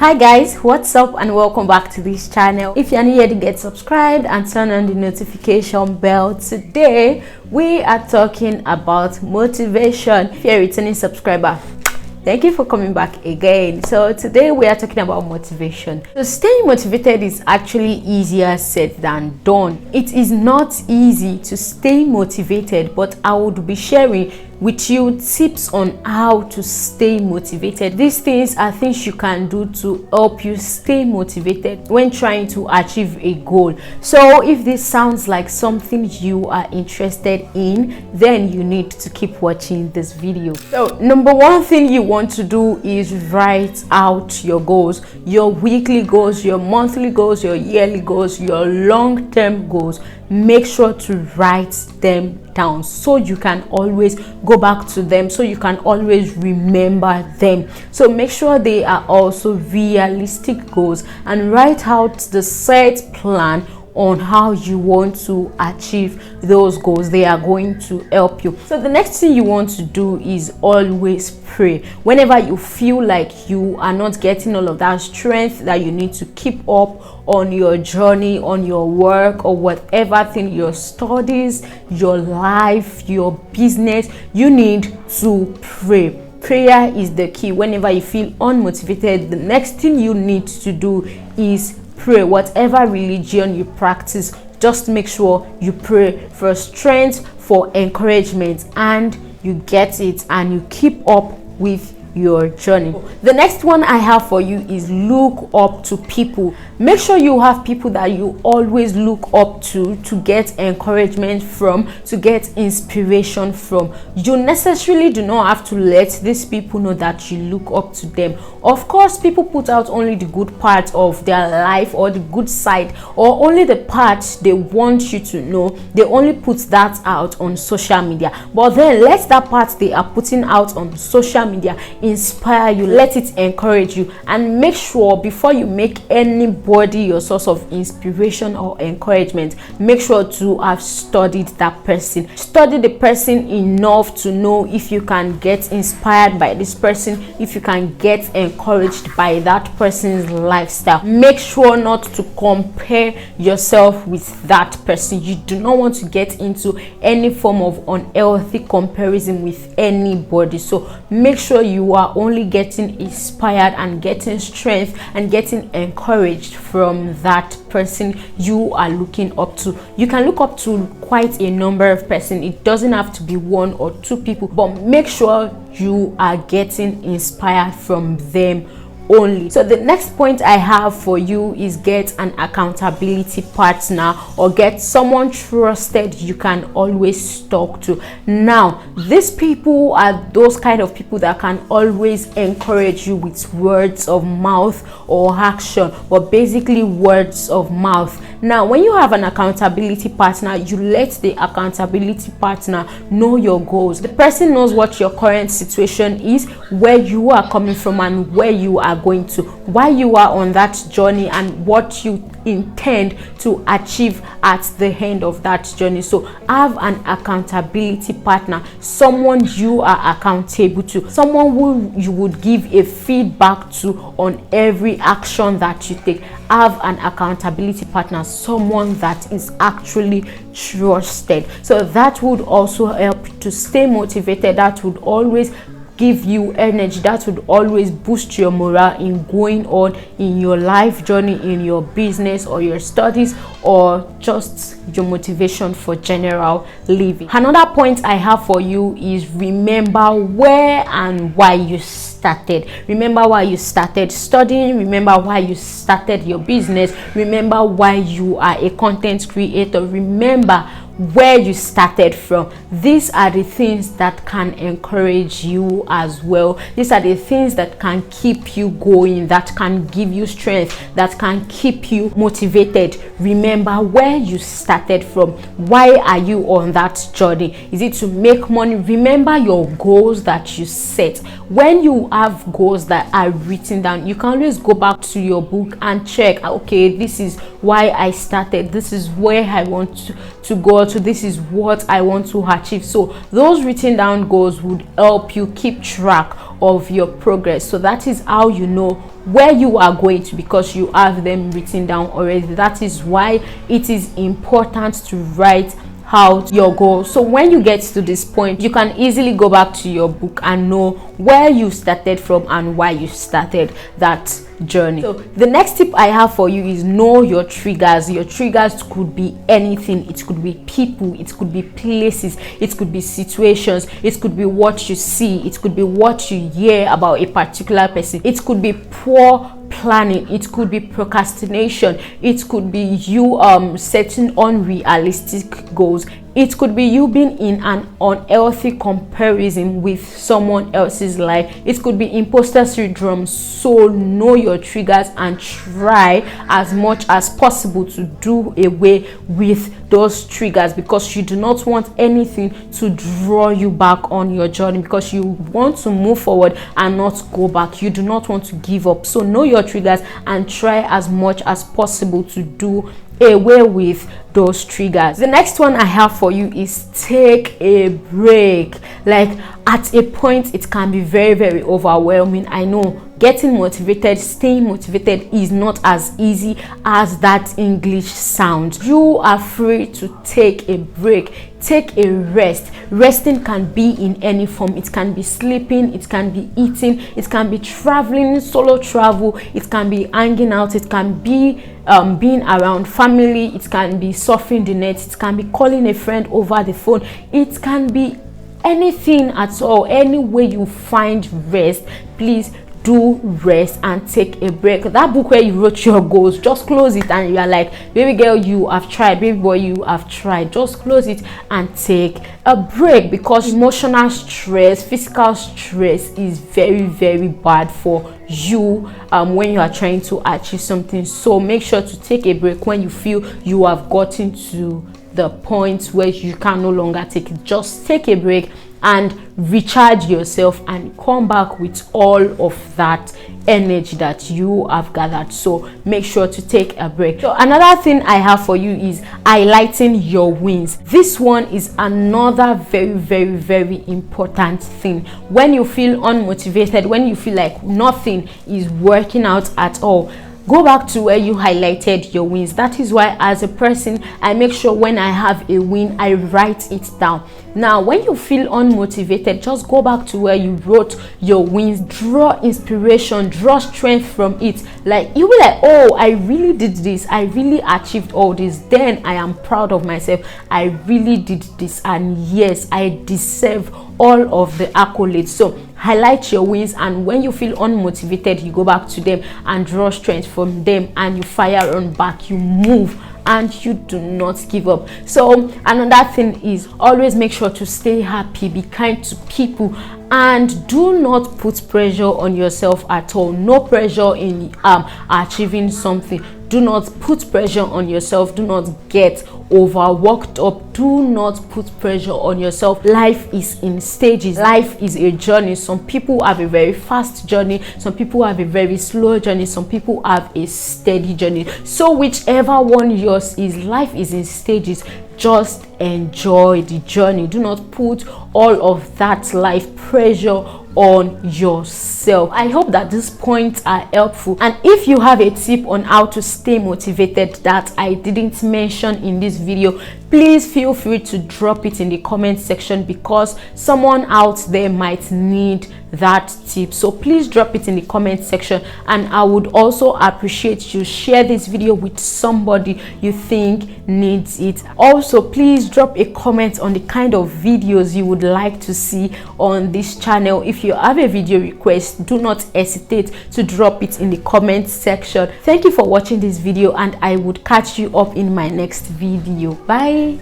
Hi guys, what's up and welcome back to this channel. If you're new here, to get subscribed and turn on the notification bell. Today we are talking about motivation. If you're a returning subscriber, thank you for coming back again. So today we are talking about motivation. So staying motivated is actually easier said than done. It is not easy to stay motivated, but I would be sharing with you tips on how to stay motivated. These things are things you can do to help you stay motivated when trying to achieve a goal. So if this sounds like something you are interested in, then you need to keep watching this video. So number one thing you want to do is write out your goals, your weekly goals, your monthly goals, your yearly goals, your long-term goals. Make sure to write them down so you can always go back to them, so you can always remember them. So make sure they are also realistic goals and write out the set plan on how you want to achieve those goals. They are going to help you. So the next thing you want to do is always pray. Whenever you feel like you are not getting all of that strength that you need to keep up on your journey, on your work, or whatever thing, your studies, your life, your business, you need to pray. Prayer is the key. Whenever you feel unmotivated, the next thing you need to do is pray. Whatever religion you practice, just make sure you pray for strength, for encouragement, and you get it and you keep up with your journey. The next one I have for you is look up to people. Make sure you have people that you always look up to get encouragement from, to get inspiration from. You necessarily do not have to let these people know that you look up to them. Of course, people put out only the good part of their life, or the good side, or only the parts they want you to know. They only put that out on social media, but then let that part they are putting out on social media inspire you, let it encourage you, and make sure before you make anybody your source of inspiration or encouragement, make sure to have studied that person. Study the person enough to know if you can get inspired by this person, if you can get encouraged by that person's lifestyle. Make sure not to compare yourself with that person. You do not want to get into any form of unhealthy comparison with anybody. So make sure you are only getting inspired and getting strength and getting encouraged from that person you are looking up to. You can look up to quite a number of persons. It doesn't have to be one or two people, but make sure you are getting inspired from them only. So the next point I have for you is get an accountability partner, or get someone trusted you can always talk to. Now, these people are those kind of people that can always encourage you with words of mouth or action, but basically words of mouth. Now, when you have an accountability partner, you let the accountability partner know your goals. The person knows what your current situation is, where you are coming from, and where you are going to, why you are on that journey, and what you intend to achieve at the end of that journey. So have an accountability partner, someone you are accountable to, someone who you would give a feedback to on every action that you take. Have an accountability partner, someone that is actually trusted. So that would also help to stay motivated. That would always give you energy, that would always boost your morale in going on in your life journey, in your business or your studies, or just your motivation for general living. Another point I have for you is remember where and why you started. Remember why you started studying, remember why you started your business, remember why you are a content creator, remember where you started from. These are the things that can encourage you as well. These are the things that can keep you going, that can give you strength, that can keep you motivated. Remember where you started from. Why are you on that journey? Is it to make money? Remember your goals that you set. When you have goals that are written down, you can always go back to your book and check, okay, this is why I started, this is where I want to go goal, so this is what I want to achieve. So those written down goals would help you keep track of your progress. So that is how you know where you are going to, because you have them written down already. That is why it is important to write out your goals. So when you get to this point, you can easily go back to your book and know where you started from and why you started that journey. So the next tip I have for you is know your triggers. Your triggers could be anything. It could be people, it could be places, it could be situations, it could be what you see, it could be what you hear about a particular person, it could be poor planning, it could be procrastination, it could be you setting unrealistic goals, it could be you being in an unhealthy comparison with someone else's life, it could be imposter syndrome. So know your triggers and try as much as possible to do away with those triggers, because you do not want anything to draw you back on your journey, because you want to move forward and not go back. You do not want to give up. So know your triggers and try as much as possible to do away with those triggers. The next one I have for you is take a break. Like at a point it can be very overwhelming. I know getting motivated, staying motivated is not as easy as that English sounds. You are free to take a break. Take a rest. Resting can be in any form. It can be sleeping, it can be eating, it can be traveling, solo travel, it can be hanging out, it can be being around family, it can be surfing the net, it can be calling a friend over the phone, it can be anything at all. Any way you find rest, please do rest and take a break. That book where you wrote your goals, just close it and you are like, baby girl, you have tried, baby boy, you have tried. Just close it and take a break, because emotional stress, physical stress is very bad for you when you are trying to achieve something. So make sure to take a break when you feel you have gotten to the point where you can no longer take it. Just take a break and recharge yourself and come back with all of that energy that you have gathered. So make sure to take a break. So another thing I have for you is highlighting your wins. This one is another very important thing. When you feel unmotivated, when you feel like nothing is working out at all, go back to where you highlighted your wins. That is why as a person, I make sure when I have a win, I write it down. Now when you feel unmotivated, just go back to where you wrote your wins, draw inspiration, draw strength from it. Like you'll be like, oh, I really did this, I really achieved all this, then I am proud of myself, I really did this, and yes, I deserve all of the accolades. So highlight your wins, and when you feel unmotivated, you go back to them and draw strength from them, and you fire on back, you move, and you do not give up. So another thing is always make sure to stay happy, be kind to people, and do not put pressure on yourself at all. No pressure in achieving something. Do not put pressure on yourself. Do not get overworked up. Do not put pressure on yourself. Life is in stages. Life is a journey. Some people have a very fast journey, some people have a very slow journey, some people have a steady journey. So whichever one yours is, life is in stages. Just enjoy the journey. Do not put all of that life pressure on yourself. I hope that these points are helpful, and if you have a tip on how to stay motivated that I didn't mention in this video, please feel free to drop it in the comment section, because someone out there might need that tip. So please drop it in the comment section, and I would also appreciate you share this video with somebody you think needs it. Also, please drop a comment on the kind of videos you would like to see on this channel. If you have a video request, do not hesitate to drop it in the comment section. Thank you for watching this video, and I would catch you up in my next video. Bye.